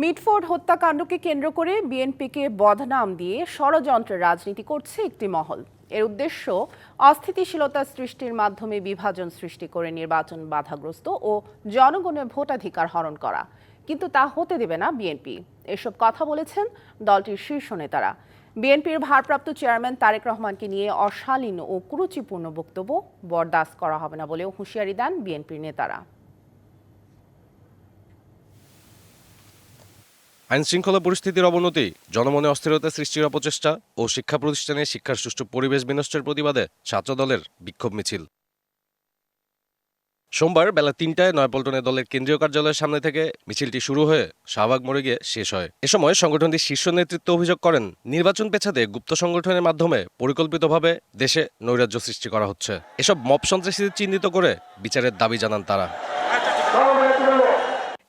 Mitford হত্যাকাণ্ডকে কেন্দ্র করে বিএনপিকে বদনাম দিয়ে ষড়যন্ত্রের রাজনীতি করছে একটি মহল। এর উদ্দেশ্য অস্থিতিশীলতা সৃষ্টির মাধ্যমে বিভাজন সৃষ্টি করে নির্বাচন বাধাগ্রস্ত ও জনগণের ভোটাধিকার হরণ করা। কিন্তু তা হতে দেবে না বিএনপি। এসব কথা বলেছেন দলটির শীর্ষ নেতারা। বিএনপির ভারপ্রাপ্ত চেয়ারম্যান তারেক রহমানকে নিয়ে অশালীন ও কুরুচিপূর্ণ বক্তব্য বরদাস্ত করা হবে না বলেও হুঁশিয়ারি দেন বিএনপির নেতারা। আইনশৃঙ্খলা পরিস্থিতির অবনতি, জনমনে অস্থিরতা সৃষ্টির অপচেষ্টা ও শিক্ষা প্রতিষ্ঠানে শিক্ষার সুষ্ঠু পরিবেশ বিনষ্টের প্রতিবাদে ছাত্রদলের বিক্ষোভ মিছিল সোমবার বেলা ৩টায় নয়াপল্টনে দলের কেন্দ্রীয় কার্যালয়ের সামনে থেকে মিছিলটি শুরু হয়ে শাহবাগ মোড়ে গিয়ে শেষ হয়। এ সময় সংগঠনটির শীর্ষ নেতৃত্ব অভিযোগ করেন, নির্বাচন পেছাতে গুপ্ত সংগঠনের মাধ্যমে পরিকল্পিতভাবে দেশে নৈরাজ্য সৃষ্টি করা হচ্ছে। এসব মব সন্ত্রাসীদের চিহ্নিত করে বিচারের দাবি জানান তারা।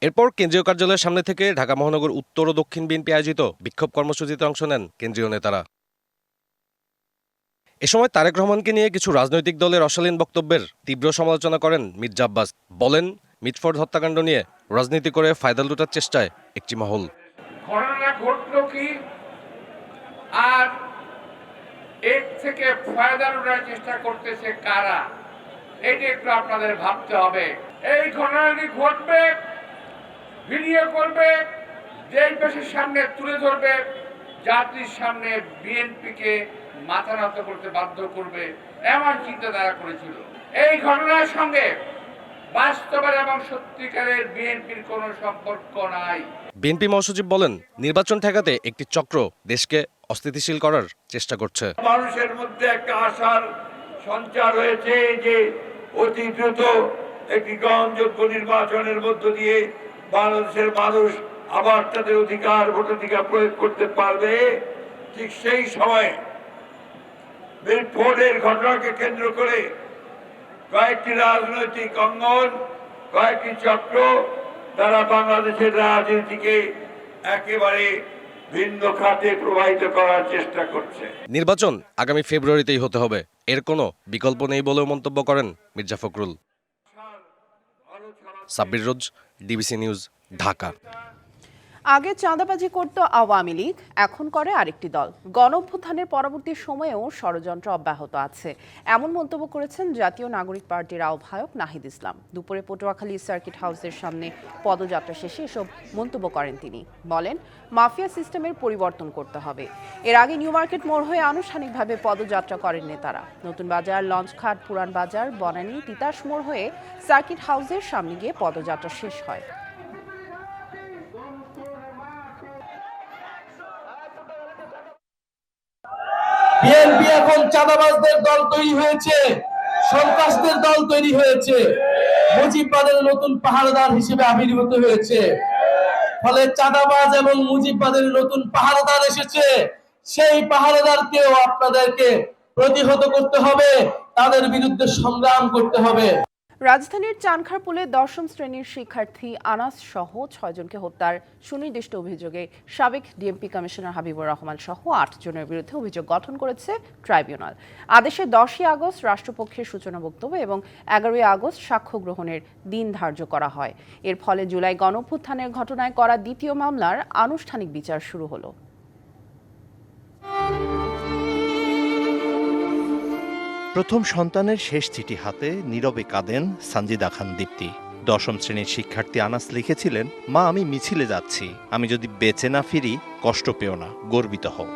এরপর কেন্দ্রীয় কার্যালয়ের সামনে থেকে ঢাকা মহানগর উত্তর ও দক্ষিণ বিএনপি আয়োজিত বিক্ষোভ কর্মসূচিতে অংশ নেন কেন্দ্রীয় নেতারা। এ সময় তারেক রহমানকে নিয়ে কিছু রাজনৈতিক দলের অশালীন বক্তব্যের তীব্র সমালোচনা করেন মির্জা আব্বাস। বলেন, মিটফোর্ড হত্যাকাণ্ড নিয়ে রাজনীতি করে ফায়দা লুটার চেষ্টায় একটি মহল। ঘটনা ঘটলো কি আর এর থেকে ফায়দা লুটার চেষ্টা করতেছে কারা, এটা একটু আপনাদের ভাবতে হবে। এই ঘটনাটি ঘটবে, ভিডিও করবে, যেই দেশের সামনে তুলে ধরবে, জাতির সামনে বিএনপিকে মাথা নত করতে বাধ্য করবে, এমন চিন্তা তারা করেছিল। এই ঘটনার সঙ্গে বাস্তবের এবং সত্যিকারের বিএনপির কোনো সম্পর্ক নাই। বিএনপি মহাসচিব বলেন, নির্বাচন ঠেকাতে একটি চক্র দেশকে অস্থিতিশীল করার চেষ্টা করছে। মানুষের মধ্যে একটা আশার সঞ্চার হয়েছে যে অতি দ্রুত একটি গ্রহণযোগ্য নির্বাচনের মধ্য দিয়ে বাংলাদেশের মানুষ আবার তাদের অধিকার ভোটাধিকার প্রয়োগ করতে পারবে। ঠিক সেই সময় মিটফোর্ডের ঘটনাকে কেন্দ্র করে কয়েকটি রাজনৈতিক অঙ্গন, কয়েকটি চক্র, তারা বাংলাদেশের রাজনীতিকে একেবারে ভিন্ন খাতে প্রবাহিত করার চেষ্টা করছে। নির্বাচন আগামী ফেব্রুয়ারিতেই হতে হবে, এর কোনো বিকল্প নেই বলেও মন্তব্য করেন মির্জা ফখরুল। সাব্বির রোজ, ডিবিসি নিউজ, ঢাকা। আগে চাঁদাবাজি করত আওয়ামী লীগ, এখন করে আরেকটি দল। গণঅভ্যুত্থানের পরবর্তী সময়েও ষড়যন্ত্র অব্যাহত আছে, এমন মন্তব্য করেছেন জাতীয় নাগরিক পার্টির আহ্বায়ক নাহিদ ইসলাম। দুপুরে পটুয়াখালী সার্কিট হাউসের সামনে পদযাত্রা শেষে এসব মন্তব্য করেন তিনি। বলেন, মাফিয়া সিস্টেমের পরিবর্তন করতে হবে। এর আগে নিউ মার্কেট মোড় হয়ে আনুষ্ঠানিকভাবে পদযাত্রা করেন নেতারা। নতুন বাজার, লঞ্চঘাট, পুরান বাজার, বনানী, তিতাস মোড় হয়ে সার্কিট হাউসের সামনে গিয়ে পদযাত্রা শেষ হয়। বিএনপি এখন চাঁদাবাজদের দল তৈরি হয়েছে, সন্ত্রাসদের দল তৈরি হয়েছে, মুজিববাদের নতুন পাহারাদার হিসেবে আবির্ভূত হয়েছে। ফলে চাঁদাবাজ এবং মুজিববাদের নতুন পাহারাদার এসেছে। সেই পাহারাদারকেও আপনাদেরকে প্রতিহত করতে হবে, তাদের বিরুদ্ধে সংগ্রাম করতে হবে। রাজধানীর চানখারপুলে ১০ম শ্রেণীর শিক্ষার্থী আনাস সহ ৬ জনকে হত্যার সুনির্দিষ্ট অভিযোগে সাবেক ডিএমপি কমিশনার হাবিবুর রহমান সহ ৮ জনের বিরুদ্ধে অভিযোগ গঠন করেছে ট্রাইব্যুনাল। আদেশে ১০ই আগস্ট রাষ্ট্রপক্ষের সূচনা বক্তব্য এবং ১১ই আগস্ট সাক্ষ্য গ্রহণের দিন ধার্য করা হয়। এর ফলে জুলাই গণঅভ্যুত্থানের ঘটনায় করা দ্বিতীয় মামলার আনুষ্ঠানিক বিচার শুরু হলো। প্রথম সন্তানের শেষ চিঠি হাতে নীরবে কাঁদেন সানজিদা খান দীপ্তি। ১০ম শ্রেণীর শিক্ষার্থী আনাস লিখেছিলেন, মা, আমি মিছিলে যাচ্ছি, আমি যদি বেঁচে না ফিরি কষ্ট পেও না, গর্বিত হও।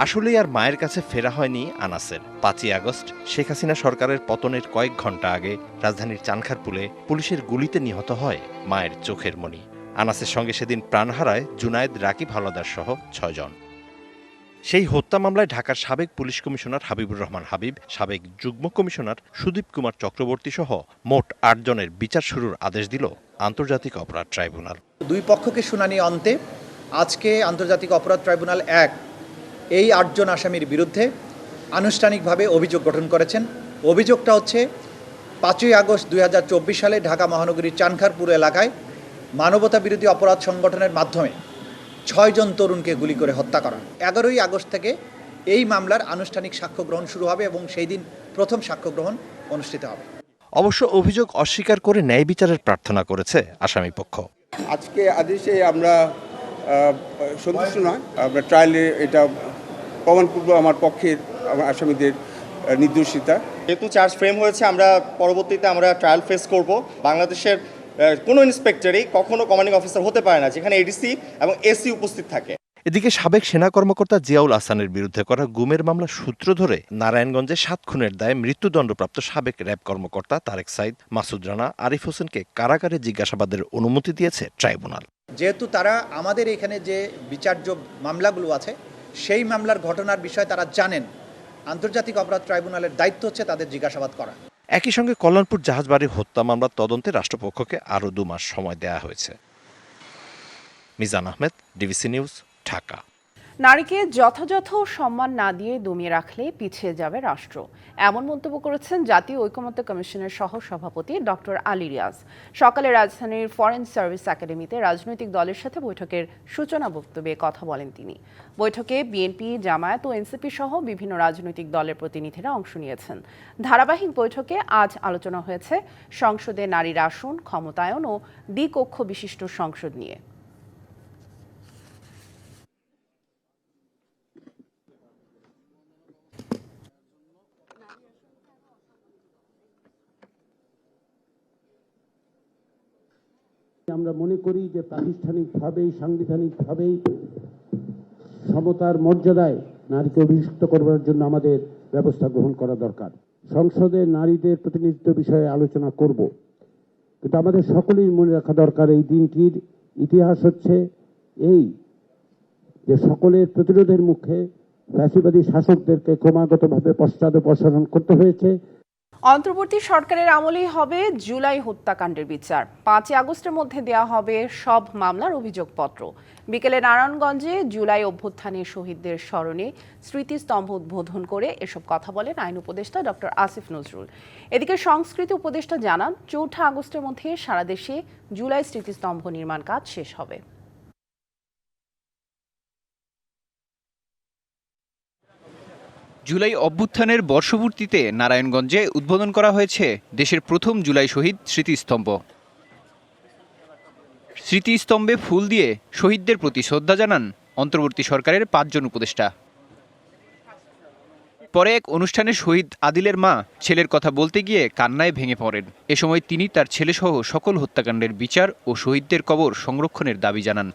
আসলেই আর মায়ের কাছে ফেরা হয়নি আনাসের। ৫ই আগস্ট শেখ হাসিনা সরকারের পতনের কয়েক ঘন্টা আগে রাজধানীর চানখারপুলে পুলিশের গুলিতে নিহত হয় মায়ের চোখের মণি। আনাসের সঙ্গে সেদিন প্রাণ হারায় জুনায়েদ, রাকিব হাওলাদার সহ ৬ জন। সেই হত্যা মামলায় ঢাকার সাবেক পুলিশ কমিশনার হাবিবুর রহমান হাবিব, সাবেক যুগ্ম কমিশনার সুদীপ কুমার চক্রবর্তী সহ মোট ৮ জনের বিচার শুরুর আদেশ দিল আন্তর্জাতিক অপরাধ ট্রাইব্যুনাল। দুই পক্ষকে শুনানি অন্তে আজকে আন্তর্জাতিক অপরাধ ট্রাইব্যুনাল ১ এই ৮ জন আসামির বিরুদ্ধে আনুষ্ঠানিকভাবে অভিযোগ গঠন করেছেন। অভিযোগটা হচ্ছে ৫ই আগস্ট ২০২৪ সালে ঢাকা মহানগরীর চানখারপুর এলাকায় মানবতা বিরোধী অপরাধ সংগঠনের মাধ্যমে ৬ জন তরুণকে গুলি করে হত্যা করা। ১১ই আগস্ট থেকে এই মামলার আনুষ্ঠানিক সাক্ষ্য গ্রহণ শুরু হবে এবং সেই দিন প্রথম সাক্ষ্য গ্রহণ অনুষ্ঠিত হবে। অবশ্য অভিযোগ অস্বীকার করে ন্যায় বিচারের প্রার্থনা করেছে আসামিপক্ষ। আজকে আদেশে আমরা সন্তুষ্ট নয়। আমরা ট্রায়ালে এটা প্রমাণপূর্ব আমার পক্ষের আমার আসামিদের নির্দোষিতা। যেহেতু চার্জ ফ্রেম হয়েছে, আমরা পরবর্তীতে ট্রায়াল ফেস করব। বাংলাদেশের কোনো ইন্সপেক্টরই কখনো কমান্ডিং অফিসার হতে পারে না যেখানে এডিসি এবং এসি উপস্থিত থাকে। এদিকে সাবেক সেনা কর্মকর্তা জিয়াউল আহসানের বিরুদ্ধে করা গুমের মামলার সূত্র ধরে নারায়ণগঞ্জে 7 খুনের দায়ে মৃত্যুদণ্ডপ্রাপ্ত সাবেক র্যাব কর্মকর্তা তারেক সাইদ, মাসুদ রানা, আরিফ হোসেনকে কারাগারে জিজ্ঞাসাবাদের অনুমতি দিয়েছে ট্রাইব্যুনাল। যেহেতু তারা আমাদের এখানে যে বিচার্য মামলাগুলো আছে সেই মামলার ঘটনার বিষয়ে তারা জানেন, আন্তর্জাতিক অপরাধ ট্রাইব্যুনালের দায়িত্ব হচ্ছে তাদের জিজ্ঞাসাবাদ করা। একই সঙ্গে কল্যাণপুর জাহাজবাড়ি হত্যা মামলার তদন্তে রাষ্ট্রপক্ষকে আরও 2 মাস সময় দেওয়া হয়েছে। Mizan Ahmed, DBC news, Dhaka. নারীকে যথাযথ সম্মান না দিয়ে দমিয়ে রাখলে পিছিয়ে যাবে রাষ্ট্র, এমন মন্তব্য করেছেন জাতীয় ঐকমত্য কমিশনের সহ সভাপতি ডক্টর আলী রিয়াজ। সকালে রাজধানীর ফরেন সার্ভিস একাডেমিতে রাজনৈতিক দলের সাথে বৈঠকের সূচনা বক্তব্যে কথা বলেন তিনি। বৈঠকে বিএনপি, জামায়াত ও এনসিপি সহ বিভিন্ন রাজনৈতিক দলের প্রতিনিধিরা অংশ নিয়েছেন। ধারাবাহিক বৈঠকে আজ আলোচনা হয়েছে সংসদে নারীর আসন, ক্ষমতায়ন ও দ্বিকক্ষ বিশিষ্ট সংসদ নিয়ে। আমরা মনে করি যে প্রাতিষ্ঠানিকভাবেই, সাংবিধানিকভাবেই সমতার মর্যাদায় নারীকে অভিষিক্ত করবার জন্য আমাদের ব্যবস্থা গ্রহণ করা দরকার। সংসদে নারীদের প্রতিনিধিত্ব বিষয়ে আলোচনা করব, কিন্তু আমাদের সকলেই মনে রাখা দরকার এই দিনটির ইতিহাস হচ্ছে এই যে সকলের প্রতিরোধের মুখে ফ্যাসিবাদী শাসকদেরকে ক্রমাগতভাবে পশ্চাদপসরণ করতে হয়েছে। অন্তর্বর্তী সরকারের আমলেই হবে জুলাই হত্যাকাণ্ডের বিচার। 5 আগস্টের মধ্যে দেয়া হবে সব মামলার অভিযোগপত্র। বিকেলে নারায়ণগঞ্জে জুলাই অভ্যুত্থানের শহীদদের স্মরণে স্মৃতিস্তম্ভ উদ্বোধন করে এসব কথা বলেন আইন উপদেষ্টা ডক্টর আসিফ নজরুল। এদিকে সংস্কৃতি উপদেষ্টা জানান, 4 আগস্টের মধ্যে সারা দেশে জুলাই স্মৃতিস্তম্ভ নির্মাণ কাজ শেষ হবে। জুলাই অভ্যুত্থানের বর্ষপূর্তিতে নারায়ণগঞ্জে উদ্বোধন করা হয়েছে দেশের প্রথম জুলাই শহীদ স্মৃতিস্তম্ভ। স্মৃতিস্তম্ভে ফুল দিয়ে শহীদদের প্রতি শ্রদ্ধা জানান অন্তর্বর্তী সরকারের 5 জন উপদেষ্টা। পরে এক অনুষ্ঠানে শহীদ আদিলের মা ছেলের কথা বলতে গিয়ে কান্নায় ভেঙে পড়েন। এ সময় তিনি তার ছেলেসহ সকল হত্যাকাণ্ডের বিচার ও শহীদদের কবর সংরক্ষণের দাবি জানান।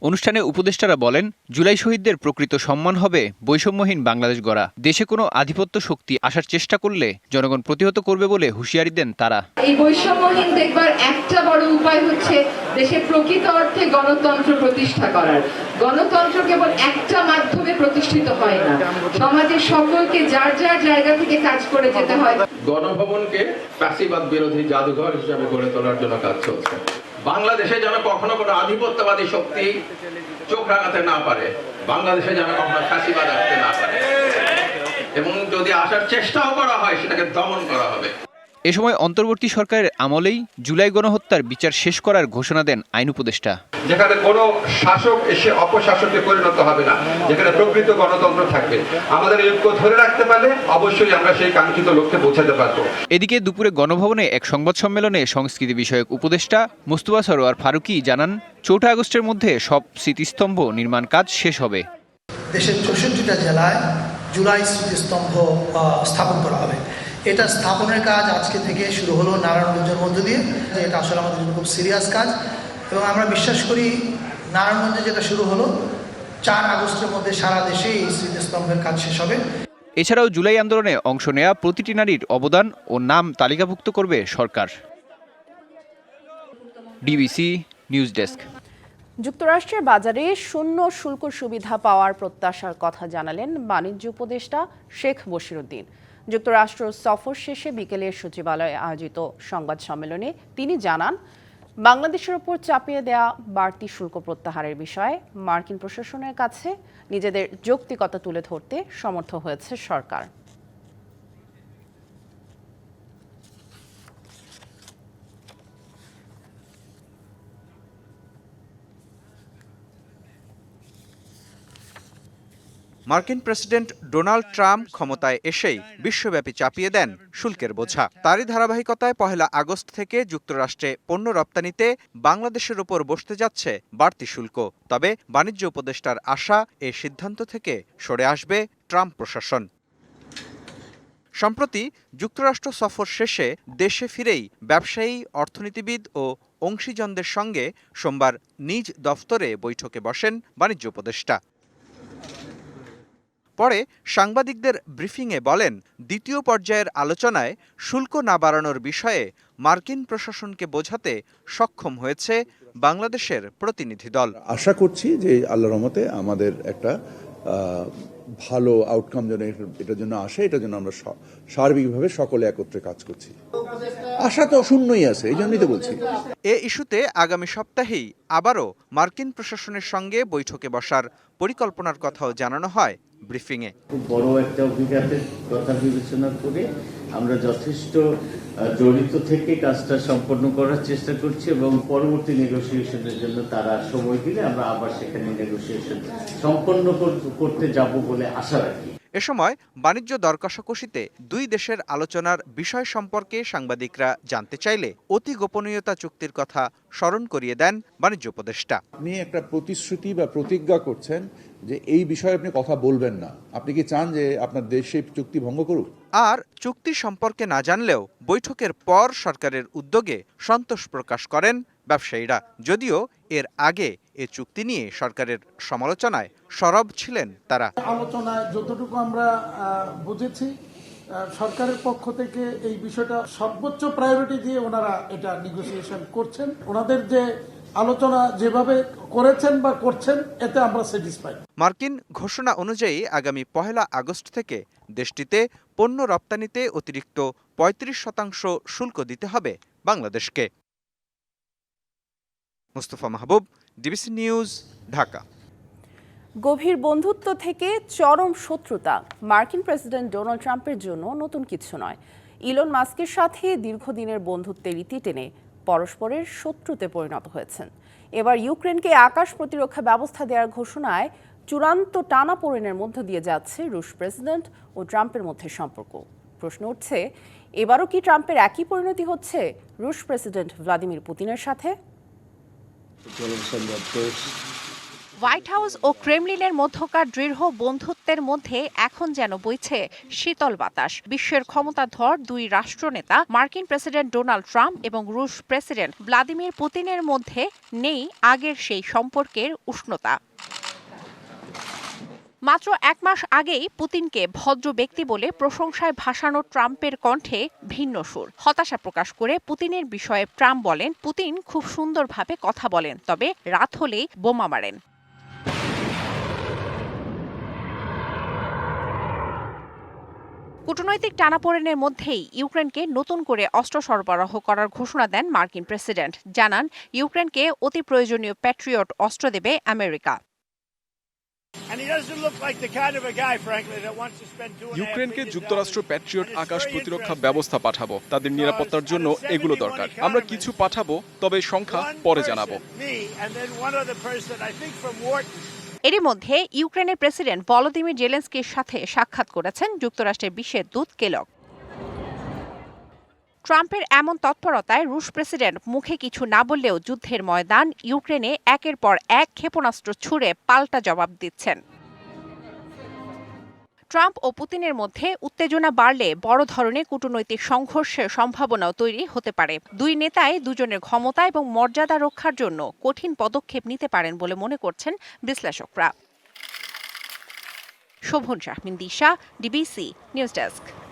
অনুষ্ঠানে উপদেষ্টারা বলেন, জুলাই শহীদদের প্রকৃত সম্মান হবে বৈষম্যহীন বাংলাদেশ গড়া। দেশে কোনো আধিপত্য শক্তি আসার চেষ্টা করলে জনগণ প্রতিহত করবে বলে হুঁশিয়ারি দেন তারা। এই বৈষম্যহীন দেখবার একটা বড় উপায় হচ্ছে দেশে প্রকৃত অর্থে গণতন্ত্র প্রতিষ্ঠা করার। গণতন্ত্র কেবল একটা মাধ্যমে প্রতিষ্ঠিত হয় না, সমাজের সকলকে যার যার জায়গা থেকে কাজ করে যেতে হয়। গণভবনকে ফ্যাসিবাদ বিরোধী জাদুঘর হিসেবে গড়ে তোলার জন্য কাজ চলছে। বাংলাদেশে যেন কখনো কোনো আধিপত্যবাদী শক্তি চোখ রাঙাতে না পারে, বাংলাদেশে যেন কখনো ফ্যাসিবাদ আসতে না পারে, এবং যদি আসার চেষ্টাও করা হয় সেটাকে দমন করা হবে। এ সময় অন্তর্বর্তী সরকারের আমলেই জুলাই গণহত্যার বিচার শেষ করার ঘোষণা দেন আইন উপদেষ্টা। যেখানে কোনো শাসক এসে অপশাসকে পরিণত হবে না, যেখানে প্রকৃত গণতন্ত্র থাকবে। আমাদের ঐক্য ধরে রাখতে পারলে অবশ্যই আমরা সেই কাঙ্ক্ষিত লক্ষ্যে পৌঁছাতে পারবো। এদিকে দুপুরে গণভবনে এক সংবাদ সম্মেলনে সংস্কৃতি বিষয়ক উপদেষ্টা মুস্তফা সরোয়ার ফারুকী জানান, 4 আগস্টের মধ্যে সব স্মৃতিস্তম্ভ নির্মাণ কাজ শেষ হবে। দেশের 64টা জেলায় জুলাই স্মৃতিস্তম্ভ স্থাপন করা হবে। এটা স্থাপনের কাজ আজকে থেকে শুরু হলো নারায়ণগঞ্জের মধ্য দিয়ে। এটা আসলে আমাদের জন্য খুব সিরিয়াস কাজ, এবং আমরা বিশ্বাস করি নারায়ণগঞ্জে যেটা শুরু হলো 4 আগস্টের মধ্যে সারা দেশে এই স্মৃতিস্তম্ভের কাজ শেষ হবে। এছাড়াও জুলাই আন্দোলনে অংশ নেয়া প্রতিটি নারীর অবদান ও নাম তালিকাভুক্ত করবে সরকার। DBC news desk. যুক্তরাষ্ট্রের বাজারে শূন্য শুল্ক সুবিধা পাওয়ার প্রত্যাশার কথা জানালেন বাণিজ্য উপদেষ্টা শেখ বশিরউদ্দিন। যুক্তরাষ্ট্র সফর শেষে বিকেলে সচিবালয়ে আয়োজিত সংবাদ সম্মেলনে তিনি জানান, বাংলাদেশের ওপর চাপিয়ে দেয়া বাড়তি শুল্ক প্রত্যাহারের বিষয়ে মার্কিন প্রশাসনের কাছে নিজেদের যৌক্তিকতা তুলে ধরতে সমর্থ হয়েছে সরকার। মার্কিন প্রেসিডেন্ট ডোনাল্ড ট্রাম্প ক্ষমতায় এসেই বিশ্বব্যাপী চাপিয়ে দেন শুল্কের বোঝা। তারই ধারাবাহিকতায় 1 আগস্ট থেকে যুক্তরাষ্ট্রে পণ্য রপ্তানিতে বাংলাদেশের ওপর বসতে যাচ্ছে বাড়তি শুল্ক। তবে বাণিজ্য উপদেষ্টার আশা এ সিদ্ধান্ত থেকে সরে আসবে ট্রাম্প প্রশাসন। সম্প্রতি যুক্তরাষ্ট্র সফর শেষে দেশে ফিরেই ব্যবসায়ী, অর্থনীতিবিদ ও অংশীজনদের সঙ্গে সোমবার নিজ দফতরে বৈঠকে বসেন বাণিজ্য উপদেষ্টা। পরে সাংবাদিকদের ব্রিফিংয়ে বলেন, দ্বিতীয় পর্যায়ের আলোচনায় শুল্ক না বাড়ানোর বিষয়ে মার্কিন প্রশাসনকে বোঝাতে সক্ষম হয়েছে বাংলাদেশের প্রতিনিধি দল। আশা করছি যে আল্লাহর রহমতে আমাদের একটা ভালো আউটকাম যেন এটার জন্য আসে, এটার জন্য আমরা সার্বিকভাবে সকলে একত্রে কাজ করছি। আশা তো শূন্যই আছে, এই জন্যই তো বলছি। এ ইস্যুতে আগামী সপ্তাহেই আবারও মার্কিন প্রশাসনের সঙ্গে বৈঠকে বসার পরিকল্পনার কথাও জানানো হয় ব্রিফিংয়ে। খুব বড় একটা অভিজ্ঞতার কথা বিবেচনা করে আমরা যথেষ্ট জড়িত থেকে কাজটা সম্পন্ন করার চেষ্টা করছি এবং পরবর্তী নেগোসিয়েশনের জন্য তারা সময় দিলে আমরা আবার সেখানে নেগোসিয়েশন সম্পন্ন করতে যাব বলে আশা রাখি। এ সময় বাণিজ্য দর কষাকষিতে দুই দেশের আলোচনার বিষয় সম্পর্কে সাংবাদিকরা জানতে চাইলে অতি গোপনীয়তা চুক্তির কথা স্মরণ করিয়ে দেন বাণিজ্য উপদেষ্টা। আপনি একটা প্রতিশ্রুতি বা প্রতিজ্ঞা করছেন যে এই বিষয়ে আপনি কথা বলবেন না। আপনি কি চান যে আপনার দেশ সেই চুক্তি ভঙ্গ করুক? আর চুক্তি সম্পর্কে না জানলেও বৈঠকের পর সরকারের উদ্যোগে সন্তোষ প্রকাশ করেন ব্যবসায়ীরা। যদিও এর আগে এ চুক্তি নিয়ে সরকারের সমালোচনায় সরব ছিলেন তারা। আলোচনায় যতটুকু আমরা বুঝেছি, সরকারের পক্ষ থেকে এই বিষয়টা সর্বোচ্চ প্রায়োরিটি দিয়ে ওনারা এটা নেগোসিয়েশন করছেন। ওনাদের যে আলোচনা যেভাবে করেছেন বা করছেন, এতে আমরা স্যাটিসফাইড। মার্কিন ঘোষণা অনুযায়ী আগামী 1 আগস্ট থেকে দেশটিতে পণ্য রপ্তানিতে অতিরিক্ত 35% শুল্ক দিতে হবে বাংলাদেশকে। মুস্তফা মাহবুব, ডিবিসি নিউজ, ঢাকা। গভীর বন্ধুত্ব থেকে চরম শত্রুতা মার্কিন প্রেসিডেন্ট ডোনাল্ড ট্রাম্পের জন্য নতুন কিছু নয়। ইলন মাস্কের সাথে দীর্ঘদিনের বন্ধুত্বের ইতি টেনে পরস্পরের শত্রুতে পরিণত হয়েছেন। এবার ইউক্রেনকে আকাশ প্রতিরক্ষা ব্যবস্থা দেওয়ার ঘোষণায় চূড়ান্ত টানাপোড়েনের মধ্য দিয়ে যাচ্ছে রুশ প্রেসিডেন্ট ও ট্রাম্পের মধ্যে সম্পর্ক। প্রশ্ন উঠছে, এবারও কি ট্রাম্পের একই পরিণতি হচ্ছে রুশ প্রেসিডেন্ট ভ্লাদিমির পুতিনের সাথে? হোয়াইট হাউস ও ক্রেমলিনের মধ্যকার দৃঢ় বন্ধুত্বের মধ্যে এখন যেন বইছে শীতল বাতাস। বিশ্বের ক্ষমতাধর দুই রাষ্ট্রনেতা মার্কিন প্রেসিডেন্ট ডোনাল্ড ট্রাম্প এবং রুশ প্রেসিডেন্ট ভ্লাদিমির পুতিনের মধ্যে নেই আগের সেই সম্পর্কের উষ্ণতা। মাত্র 1 মাস আগেই পুতিনকে ভদ্র ব্যক্তি বলে প্রশংসায় ভাসানো ট্রাম্পের কণ্ঠে ভিন্ন সুর। হতাশা প্রকাশ করে পুতিনের বিষয়ে ট্রাম্প বলেন, পুতিন খুব সুন্দরভাবে কথা বলেন, তবে রাত হলেই বোমা মারেন। কূটনৈতিক টানাপোড়েনের মধ্যেই ইউক্রেনকে নতুন করে অস্ত্র সরবরাহ করার ঘোষণা দেন মার্কিন প্রেসিডেন্ট। জানান, ইউক্রেনকে অতি প্রয়োজনীয় প্যাট্রিয়ট অস্ত্র দেবে আমেরিকা। ইউক্রেনকে যুক্তরাষ্ট্র প্যাট্রিয়ট আকাশ প্রতিরক্ষা ব্যবস্থা পাঠাবো। তাদের নিরাপত্তার জন্য এগুলো দরকার। আমরা কিছু পাঠাবো, তবে সংখ্যা পরে জানাবো। এরই মধ্যে ইউক্রেনের প্রেসিডেন্ট ভলোদিমির জেলেনস্কির সাথে সাক্ষাৎ করেছেন যুক্তরাষ্ট্রের বিশেষ দূত কেলগ। ট্রাম্পের এমন তৎপরতায় রুশ প্রেসিডেন্ট মুখে কিছু না বললেও যুদ্ধের ময়দান ইউক্রেনে একের পর এক ক্ষেপণাস্ত্র ছুড়ে পাল্টা জবাব দিচ্ছেন। ট্রাম্প ও পুতিনের মধ্যে উত্তেজনা বাড়লে বড় ধরনের কূটনৈতিক সংঘর্ষের সম্ভাবনাও তৈরি হতে পারে। দুই নেতাই দুজনের ক্ষমতা এবং মর্যাদা রক্ষার জন্য কঠিন পদক্ষেপ নিতে পারেন বলে মনে করছেন বিশ্লেষকরা। শোভন শাহমিন দিশা, ডিবিসি নিউজ ডেস্ক।